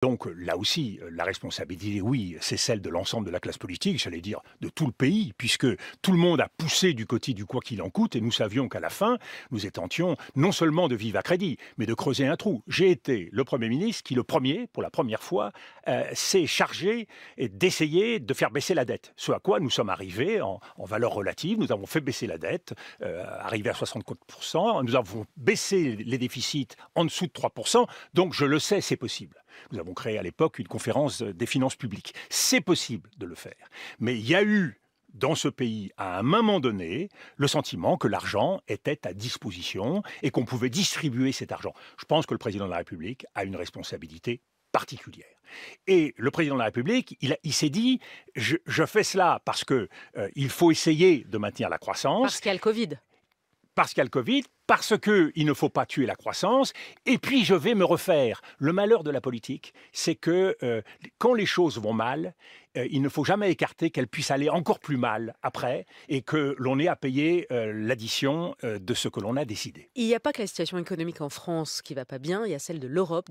Donc là aussi, la responsabilité, oui, c'est celle de l'ensemble de la classe politique, j'allais dire de tout le pays, puisque tout le monde a poussé du côté du quoi qu'il en coûte, et nous savions qu'à la fin, nous tentions non seulement de vivre à crédit, mais de creuser un trou. J'ai été le Premier ministre qui, le premier, pour la première fois, s'est chargé d'essayer de faire baisser la dette. Ce à quoi nous sommes arrivés en valeur relative, nous avons fait baisser la dette, arrivé à 64%, nous avons baissé les déficits en dessous de 3%, donc je le sais, c'est possible. Nous avons créé à l'époque une conférence des finances publiques. C'est possible de le faire. Mais il y a eu dans ce pays, à un moment donné, le sentiment que l'argent était à disposition et qu'on pouvait distribuer cet argent. Je pense que le président de la République a une responsabilité particulière. Et le président de la République, il s'est dit, je fais cela parce que il faut essayer de maintenir la Parce croissance, qu'il y a le Covid. parce qu'il y a le Covid, parce qu'il ne faut pas tuer la croissance, et puis je vais me refaire. Le malheur de la politique, c'est que quand les choses vont mal, il ne faut jamais écarter qu'elles puissent aller encore plus mal après, et que l'on ait à payer l'addition de ce que l'on a décidé. Il n'y a pas que la situation économique en France qui va pas bien, il y a celle de l'Europe.